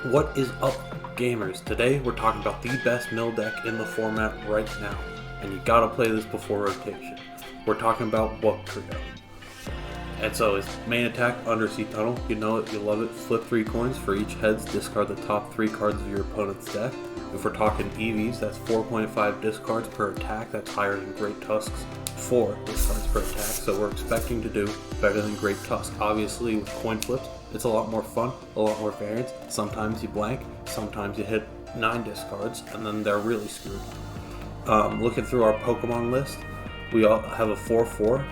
What is up, gamers? Today we're talking about the best mill deck in the format right now, and you gotta play this before rotation. We're talking about Wugtrio. And so his main attack, Undersea Tunnel, you know it, you love it. Flip 3 coins for each heads, discard the top 3 cards of your opponent's deck. If we're talking EVs, that's 4.5 discards per attack, that's higher than Great Tusk's 4 discards per attack, so we're expecting to do better than Great Tusk. Obviously with coin flips, it's a lot more fun, a lot more variance. Sometimes you blank, sometimes you hit 9 discards, and then they're really screwed. Looking through our Pokemon list, we all have a 4-4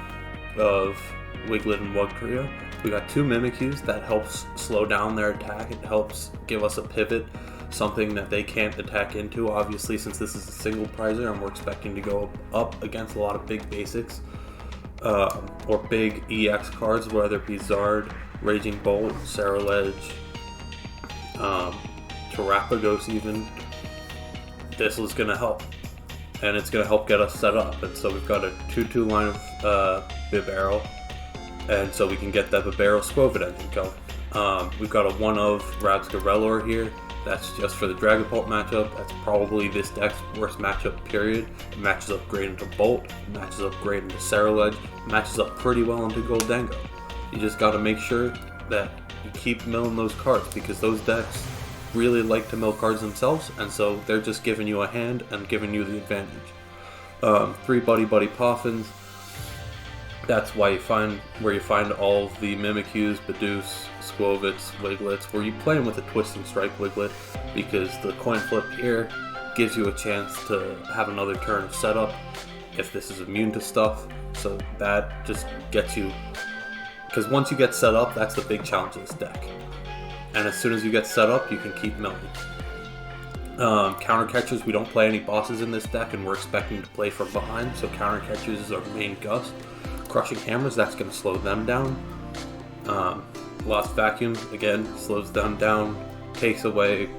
of Wiglett and Wugtrio. We got 2 Mimikyus that helps slow down their attack. It helps give us a pivot, something that they can't attack into, obviously, since this is a single prizer and we're expecting to go up against a lot of big basics or big EX cards, whether it be Zard, Raging Bolt, Cerulege, Terrapagos even. This is going to help, and it's going to help get us set up. And so we've got a 2-2 line of Bibarel, and so we can get that Bibarel Skwovet engine going. We've got a 1 of Rabsca LOR here. That's just for the Dragapult matchup. That's probably this deck's worst matchup, period. It matches up great into Bolt, it matches up great into Cerulege, it matches up pretty well into Goldango. You just got to make sure that you keep milling those cards, because those decks really like to mill cards themselves, and so they're just giving you a hand and giving you the advantage. 3 Buddy-Buddy Poffins. That's why you find all of the Mimikyus, Bidoofs, Skwovet's, Wigletts, where you play them with a Twisting Strike Wiglett, because the coin flip here gives you a chance to have another turn of setup if this is immune to stuff. So that just gets you, because once you get set up, that's the big challenge of this deck. And as soon as you get set up, you can keep milling. Counter catchers, we don't play any bosses in this deck, and we're expecting to play from behind, so counter catchers is our main gust. Crushing Hammers, that's going to slow them down. Lost Vacuum, again, slows them down, takes away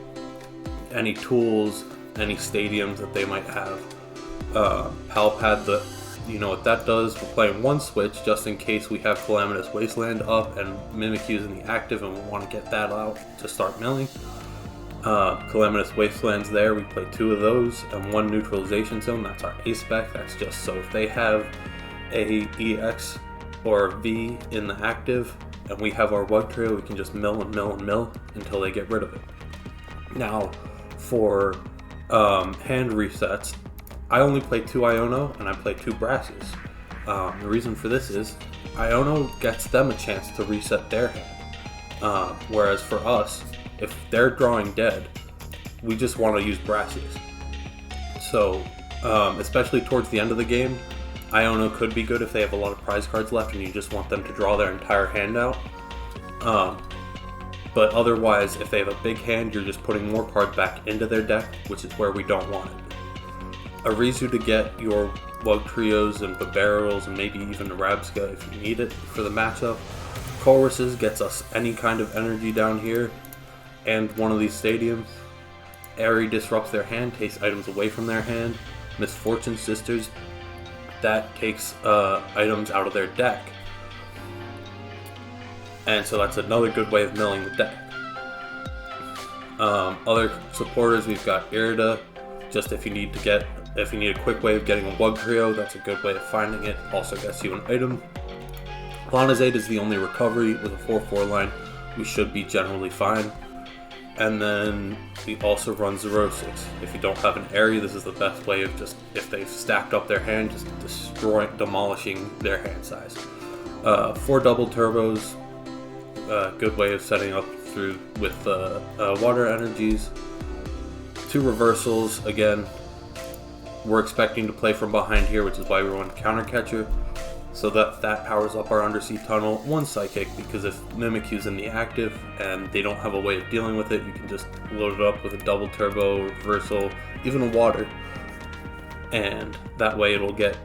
any tools, any stadiums that they might have. Pal Pad, you know what that does. We're playing 1 switch just in case we have Calamitous Wasteland up and Mimikyu's in the active and we want to get that out to start milling. Calamitous Wasteland's there, we play 2 of those, and 1 Neutralization Zone, that's our A spec. That's just so if they have a EX or a V in the active and we have our Wugtrio, we can just mill and mill and mill until they get rid of it. Now for hand resets, I only play 2 Iono and I play 2 Brassius. The reason for this is Iono gets them a chance to reset their hand, whereas for us, if they're drawing dead, we just want to use Brassius. So especially towards the end of the game, Iono could be good if they have a lot of prize cards left and you just want them to draw their entire hand out. But otherwise, if they have a big hand, you're just putting more cards back into their deck, which is where we don't want it. Arezu to get your Wugtrios and Bibarels and maybe even a Rabsca if you need it for the matchup. Colress gets us any kind of energy down here and one of these stadiums. Eri disrupts their hand, takes items away from their hand. Misfortune Sisters, that takes items out of their deck. And so that's another good way of milling the deck. Other supporters, we've got Irida, just if you need a quick way of getting a Wugtrio, that's a good way of finding it. Also gets you an item. Planazade is the only recovery. With a 4-4 line, we should be generally fine. And then we also run Xerosic. If you don't have an Eri, this is the best way of just, if they've stacked up their hand, just demolishing their hand size. 4 double turbos, good way of setting up through with water energies. 2 reversals, again, we're expecting to play from behind here, which is why we run counter catcher. So that powers up our Undersea Tunnel. 1 Psychic, because if Mimikyu's in the active and they don't have a way of dealing with it, you can just load it up with a double turbo, reversal, even a water. And that way it'll get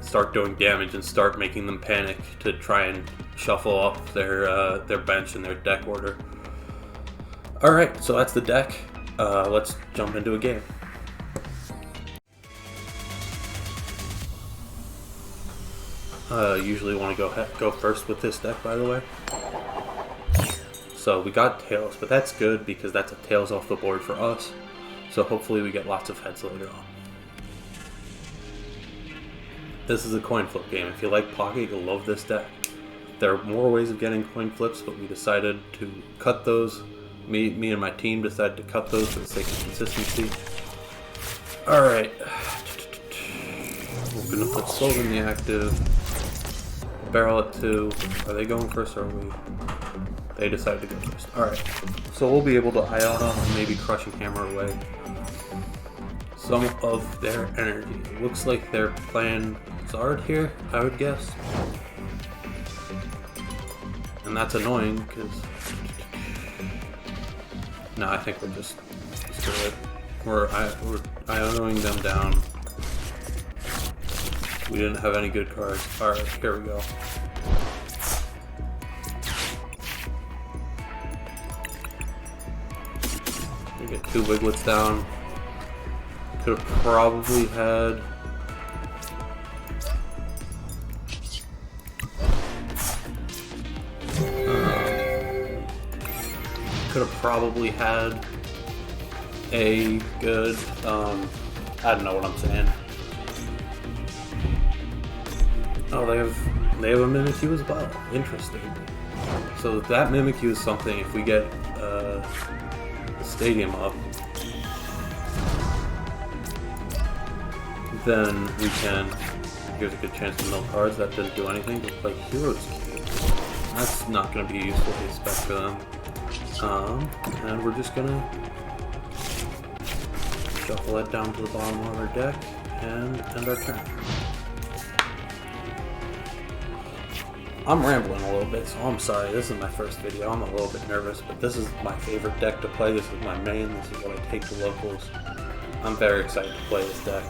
start doing damage and start making them panic to try and shuffle up their bench and their deck order. Alright, so that's the deck. Let's jump into a game. Usually want to go first with this deck, by the way. So we got tails, but that's good because that's a tails off the board for us. So hopefully we get lots of heads later on. This is a coin flip game. If you like Pocket, you'll love this deck. There are more ways of getting coin flips, but we decided to cut those. Me and my team decided to cut those for the sake of consistency. Alright. We're going to put Soul in the active. Barrel at 2. Are they going first or are we? They decided to go first. Alright. So we'll be able to Iono and maybe Crushing Hammer away some of their energy. It looks like they're playing Zard here, I would guess. And that's annoying because... No, I think we're just screw it. We're Ionoing them down. We didn't have any good cards. Alright, here we go. We get 2 Wiglets down. Could have probably had... Could have probably had a good, I don't know what I'm saying. Oh, they have a Mimikyu as well. Interesting. So that Mimikyu is something. If we get the stadium up, then we can. Here's a good chance to mill cards. That didn't do anything. Just play Xerosic. That's not going to be a useful spec for them. And we're just gonna shuffle that down to the bottom of our deck and end our turn. I'm rambling a little bit, so I'm sorry. This is my first video. I'm a little bit nervous, but this is my favorite deck to play. This is my main. This is what I take to locals. I'm very excited to play this deck.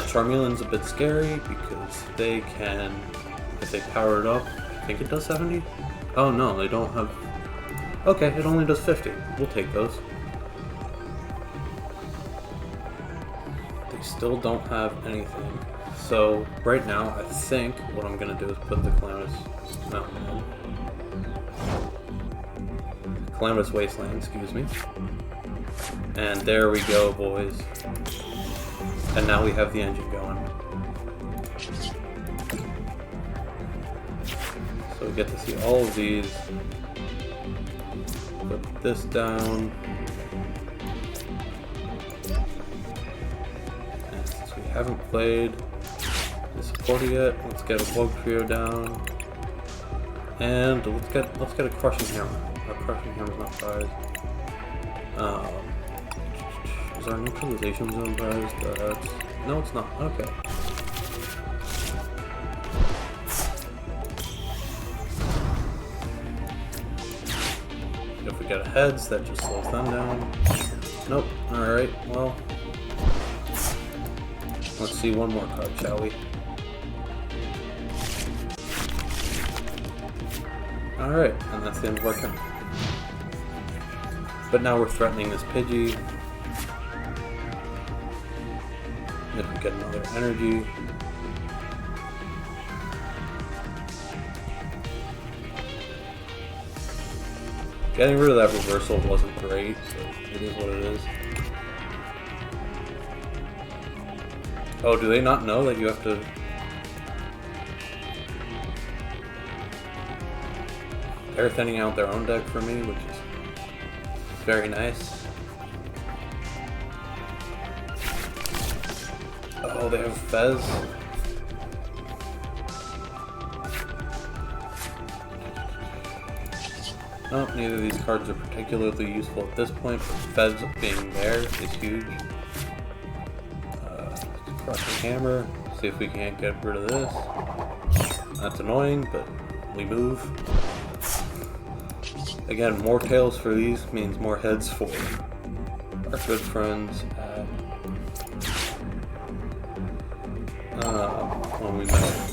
Charmeleon's a bit scary because they can, if they power it up, I think it does 70? Oh no, they don't have... Okay, it only does 50. We'll take those. They still don't have anything. So, right now, I think what I'm going to do is put the Calamitous Wasteland, excuse me. And there we go, boys. And now we have the engine going. So we get to see all of these. Put this down. And since we haven't played this supporter yet, let's get a Wugtrio down. And let's get a Crushing Hammer. Our Crushing Hammer's not prized. Is our Neutralization Zone prized? No, it's not. Okay. If we get a heads, that just slows them down. Nope. Alright, well. Let's see one more card, shall we? Alright, and that's the end of our turn. But now we're threatening this Pidgey. If we get another energy. Getting rid of that reversal wasn't great, so it is what it is. Oh, do they not know that you have to... They're thinning out their own deck for me, which is very nice. Oh, they have Fez. No, neither of these cards are particularly useful at this point, but Fez being there is huge. Crushing Hammer, see if we can't get rid of this. That's annoying, but we move. Again, more tails for these means more heads for our good friends at when we met.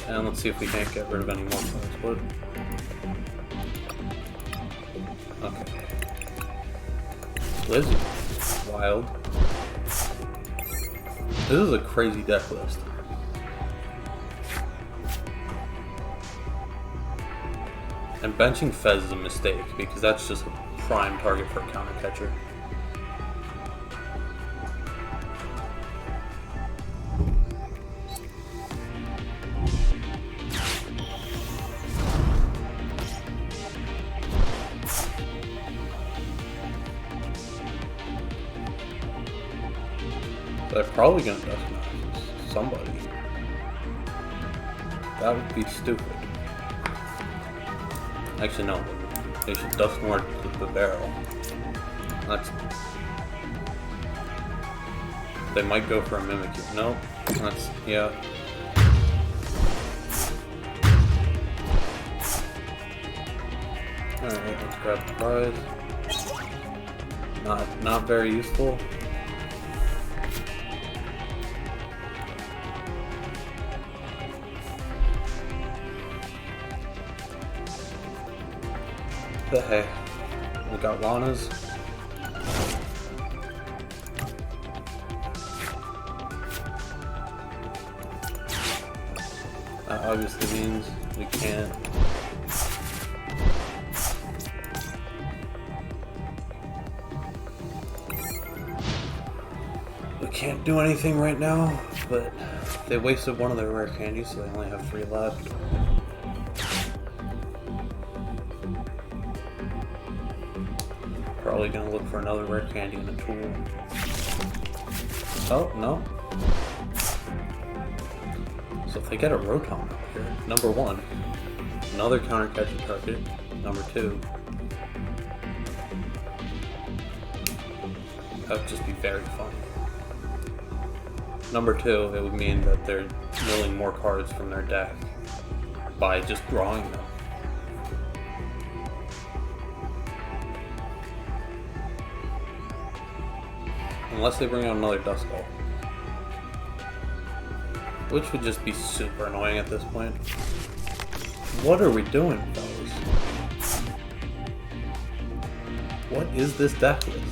And let's see if we can't get rid of any more cards. What? Okay. Lizzie. Wild. This is a crazy deck list. And benching Fez is a mistake because that's just a prime target for a counter catcher. They're probably gonna dust somebody. That would be stupid. Actually, no. They should dust more the barrel. They might go for a Mimikyu. No. Yeah. Alright, let's grab the prize. Not very useful. But hey, we got Lana's. That obviously means we can't. We can't do anything right now, but they wasted one of their rare candies, so they only have 3 left. Probably gonna look for another rare candy and a tool. Oh, no. So if they get a Rotom out here, number 1, another counter catcher target. Number 2, that would just be very fun. Number 2, it would mean that they're milling more cards from their deck by just drawing them. Unless they bring out another Duskull. Which would just be super annoying at this point. What are we doing, fellas? What is this deck list?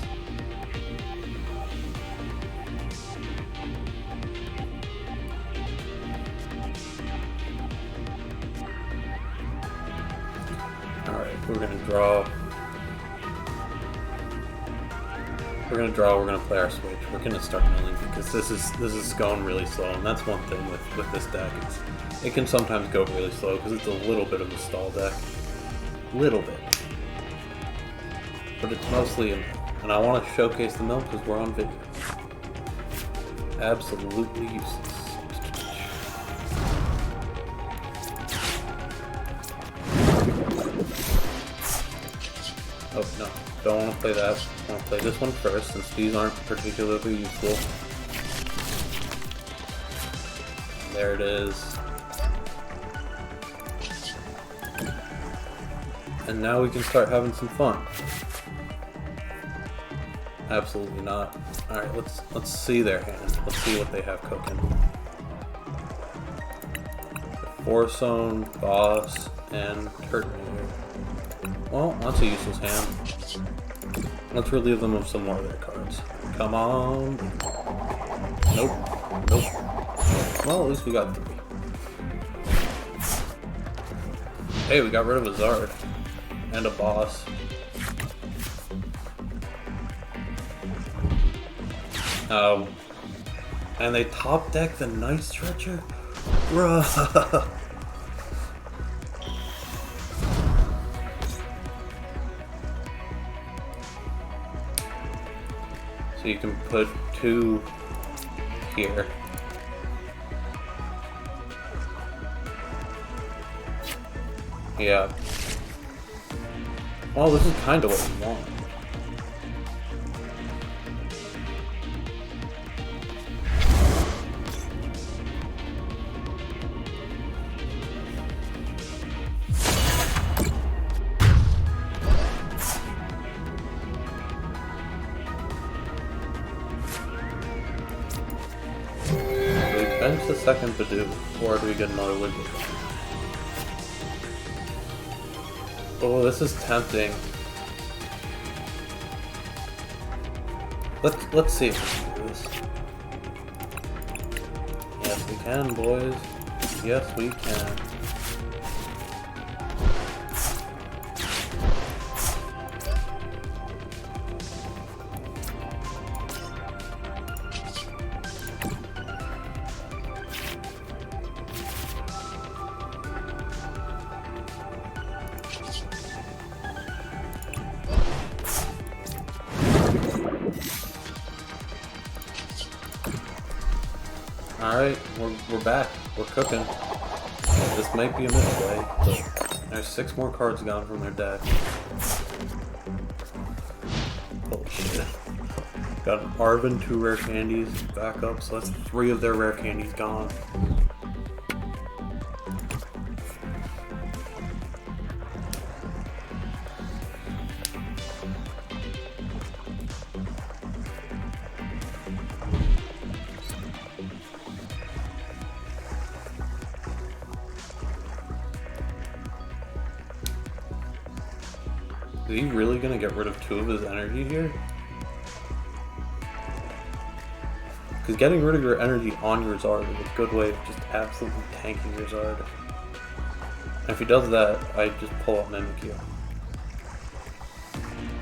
Alright, we're gonna draw. We're gonna play our Switch. We're gonna start milling because this is going really slow, and that's one thing with this deck. It can sometimes go really slow because it's a little bit of a stall deck. Little bit. But it's mostly a mill. And I want to showcase the mill because we're on video. Absolutely useless. Oh no. Don't want to play that. I want to play this one first, since these aren't particularly useful. There it is. And now we can start having some fun. Absolutely not. Alright, let's see their hand. Let's see what they have cooking. Force-Zone, Boss, and Turtonator. Well, that's a useless hand. Let's relieve them of some more of their cards. Come on. Nope. Nope. Well, at least we got 3. Hey, we got rid of a Zard. And a Boss. And they top deck the Night Stretcher? Bruh. So you can put 2 here. Yeah. Well, this is kind of what we want. Bench the second Bidoof, or do we get another Wiglett? Oh, this is tempting. Let's see if we can do this. can, boys. Yes, we can. Alright, we're back. We're cooking. This might be a misplay, but there's 6 more cards gone from their deck. Holy shit. Got Arvin, 2 rare candies back up, so that's 3 of their rare candies gone. Is he really gonna get rid of 2 of his energy here? Because getting rid of your energy on your Zard is a good way of just absolutely tanking your Zard. And if he does that, I just pull up Mimikyu.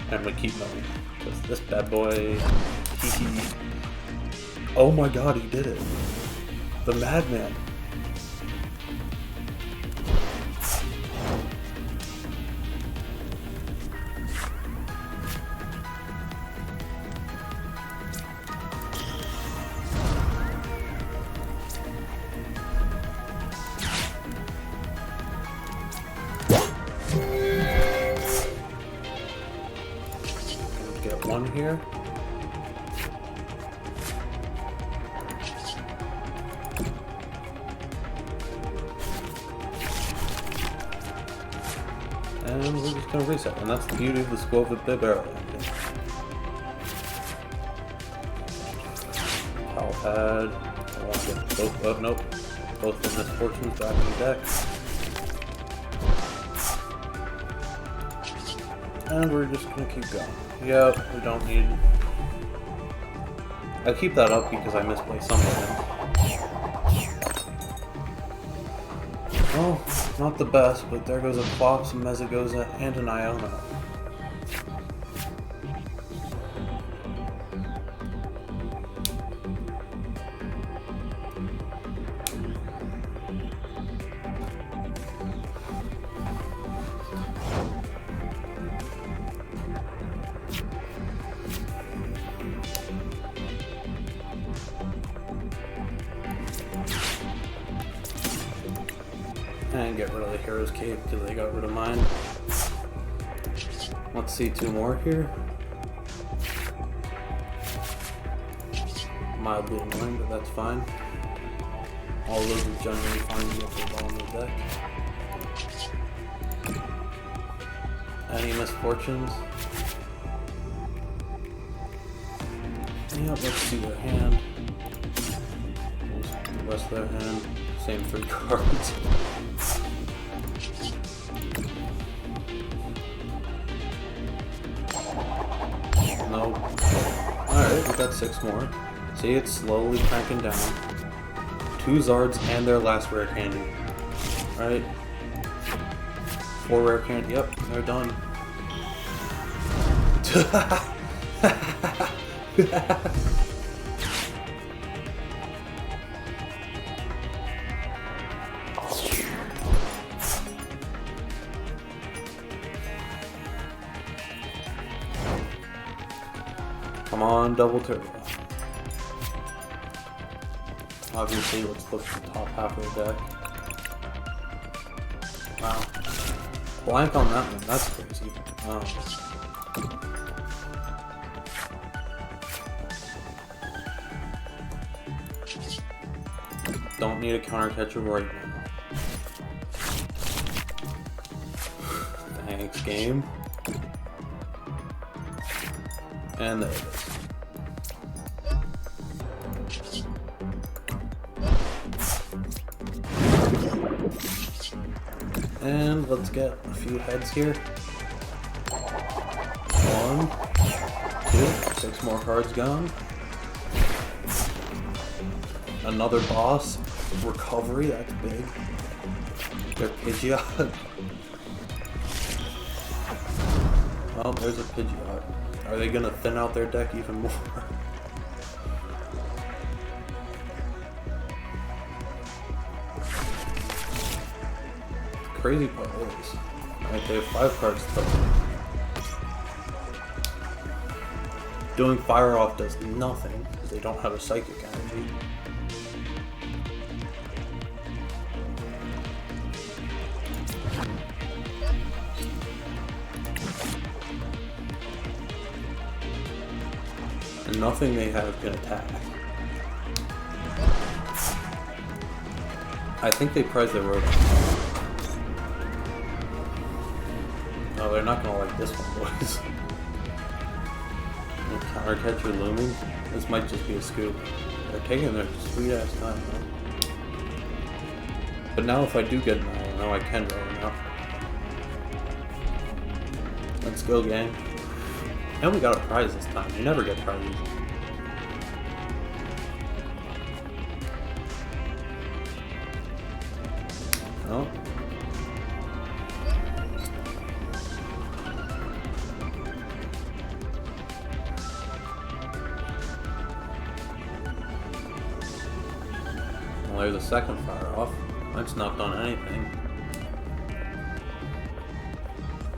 And we keep moving. Because this bad boy... Oh my god, he did it! The madman! Get 1 here. And we're just going to reset, and that's the beauty of the Skwovet Bibarel. Pal Pad. I want to get both. Oh, nope. Both of Misfortunes back in the deck. And we're just going to keep going. Yep, we don't need... I keep that up because I misplay something. Oh, not the best, but there goes a Fox, a Mezagoza, and an Iono. And get rid of the Hero's Cape because they got rid of mine. Let's see 2 more here. Mildly annoying, but that's fine. All those are generally fine to get the ball in the deck. Any misfortunes? Yeah, let's see their hand. The rest of their hand. Same 3 cards. Nope. Alright, we got 6 more. See, it's slowly cranking down. 2 Zards and their last rare candy. Alright. 4 rare candy. Yep, they're done. Come on, double turbo. Obviously, let's look at the top half of the deck. Wow. Blank on that one, that's crazy. Wow. Don't need a counter catcher right now. Thanks, game. And there it is. And let's get a few heads here. 1, 2, 6 more cards gone. Another boss. Recovery, that's big. Their Pidgeot. Well, there's a Pidgeot. Are they gonna thin out their deck even more? Crazy part is, right, they have 5 cards total. Doing Fire Off does nothing because they don't have a Psychic Energy. And nothing they have can attack. I think they prize their road. No, they're not gonna like this one, boys. Counter Catcher looming. This might just be a scoop. They're taking their sweet ass time, though. But now, if I do get an Iono, I can roll now. Let's go, gang. And we got a prize this time. You never get prizes. Oh. Well, there's a second Fire Off. That's not done anything.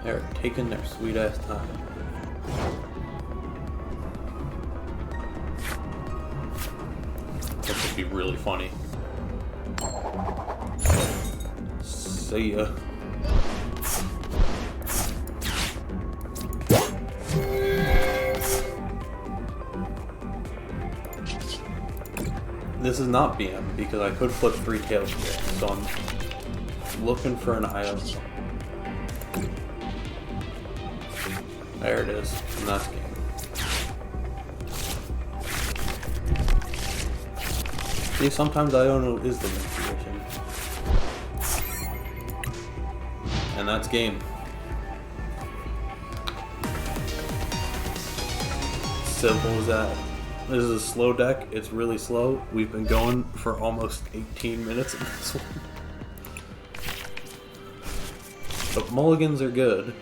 They're taking their sweet ass time. That would be really funny. See ya. This is not BM because I could flip 3 tails here, so I'm looking for an Iono. There it is, and that's game. See, sometimes Iono is the manipulation. And that's game. Simple as that. This is a slow deck, it's really slow. We've been going for almost 18 minutes in this one. But mulligans are good.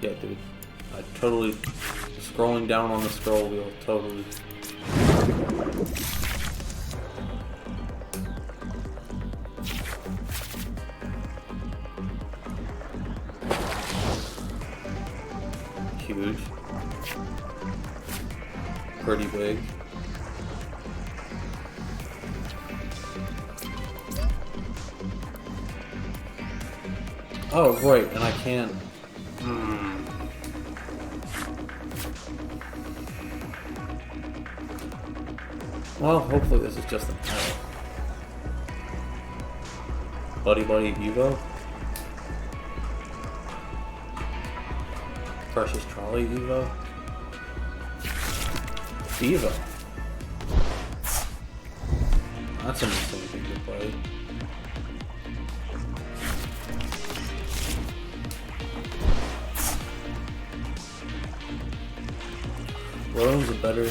Yeah, dude. I totally... Scrolling down on the scroll wheel, totally... Huge. Pretty big. Oh, right, and I can't... Well, hopefully this is just an error. Buddy-Buddy Evo. Precious Trolley Evo. Evo. That's an interesting thing to play. Rowan's a better...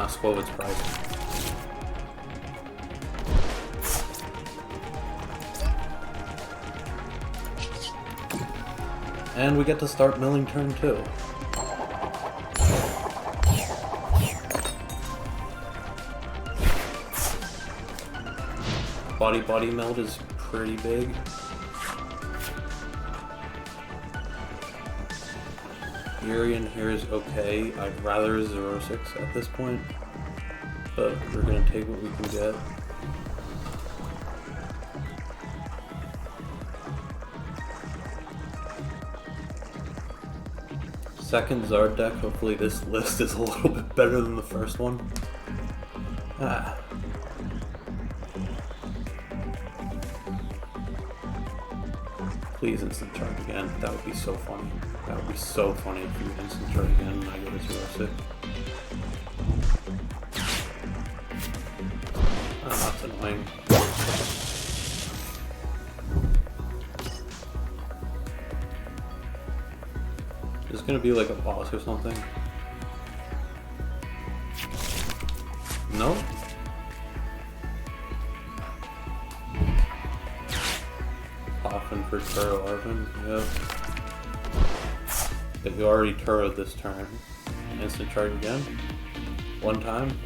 Skwovet's prize. And we get to start milling turn 2. Body meld is pretty big. Irian here is okay. I'd rather Xerosic at this point, but we're gonna take what we can get. Second Zard deck, hopefully this list is a little bit better than the first one. Please instant charge again. That would be so funny. That would be so funny if you instant charge again and I go to Xerosic. Oh, that's annoying. Is this gonna be like a boss or something? No? Poffin for Turo Arvin, yep. But you already Turo'd this turn. Instant charge again? One time?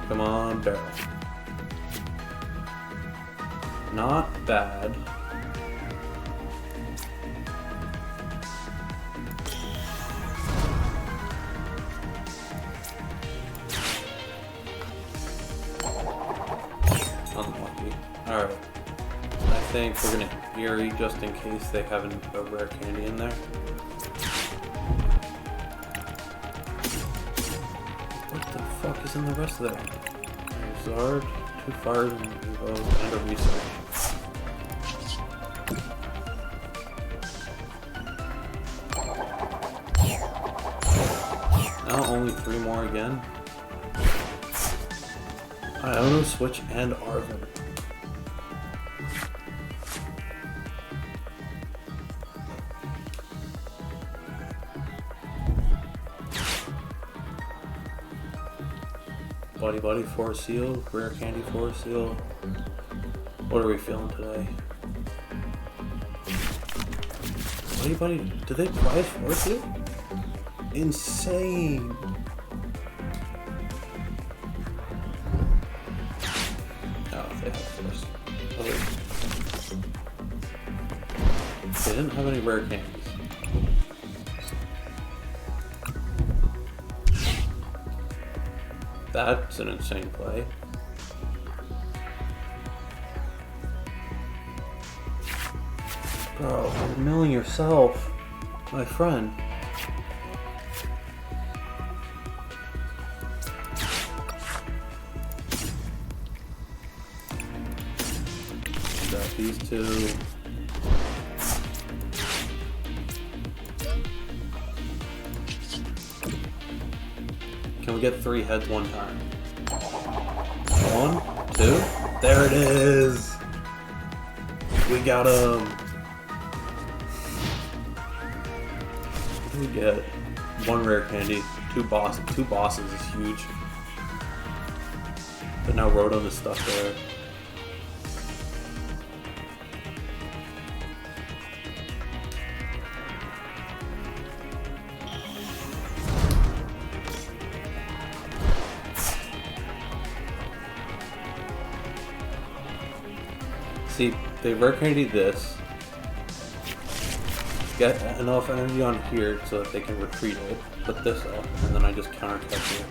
Come on, barrel. Not bad. Unlucky. Alright. I think we're gonna Eri just in case they have a rare candy in there. What the fuck is in the rest of that? Zard, 2 fires and Evo, and a research. Now only 3 more again. Iono, Switch, and Arvin. Buddy-Buddy 4 seal, rare candy 4 seal. What are we feeling today? Buddy-Buddy, do they prize 4 seal? Insane! Oh, they have first. Oh, they didn't have any rare candies. That's an insane play. Bro, you're milling yourself, my friend. Got these 2. Can we get 3 heads one time? 1, 2, there it is! We got him! What do we get? 1 rare candy, 2 bosses. 2 bosses is huge. But now Rotom is stuck there. See, they rare candy this, get enough energy on here so that they can retreat it, put this up, and then I just counter catch it.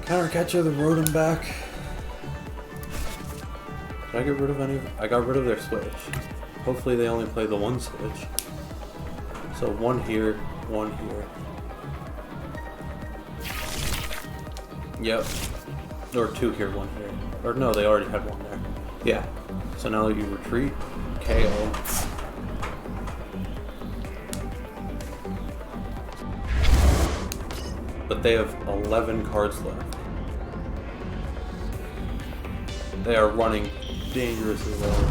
Counter catcher the Rotom back. Did I get rid of any? I got rid of their switch. Hopefully they only play the 1 switch. So 1 here, 1 here. Yep. Or 2 here, 1 here. Or no, they already had 1 there. Yeah. So now you retreat, KO. But they have 11 cards left. They are running dangerously low.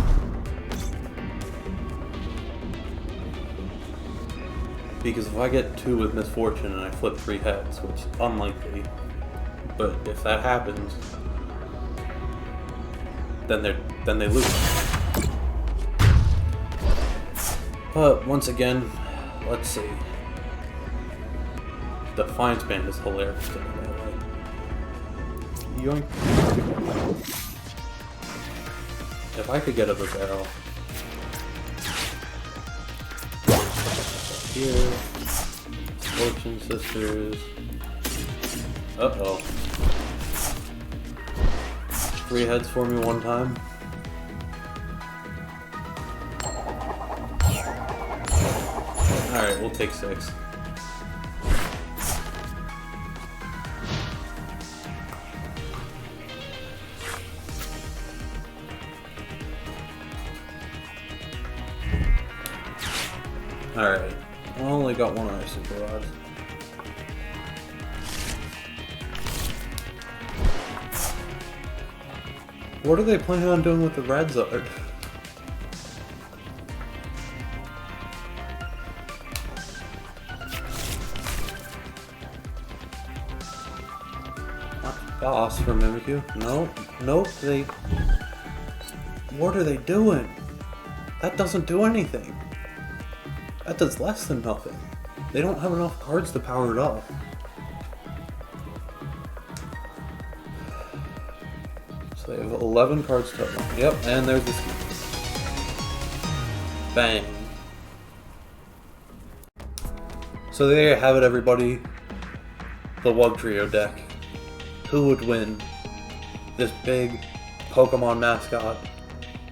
Because if I get 2 with Misfortune and I flip 3 heads, which is unlikely, but if that happens, then they lose. But once again, let's see. Defiance Band is hilarious to me, by the way. Yoink. If I could get a Bibarel. Here. Fortune Sisters. Uh-oh. 3 heads for me one time. Alright, we'll take 6. Alright, I only got one of our super rods. What are they planning on doing with the red Zard? Boss for Mimikyu? No, nope, they... What are they doing? That doesn't do anything. That does less than nothing. They don't have enough cards to power it up. So they have 11 cards total. Yep, and there's the ski. Bang. So there you have it, everybody. The Wugtrio deck. Who would win? This big Pokemon mascot,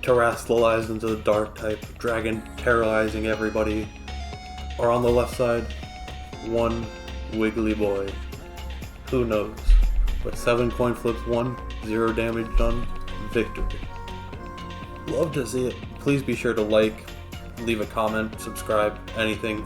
terrestrialized into the dark type, dragon terrorizing everybody. Or on the left side, one wiggly boy. Who knows? But 7 coin flips, 1, 0 damage done, victory. Love to see it. Please be sure to like, leave a comment, subscribe, anything.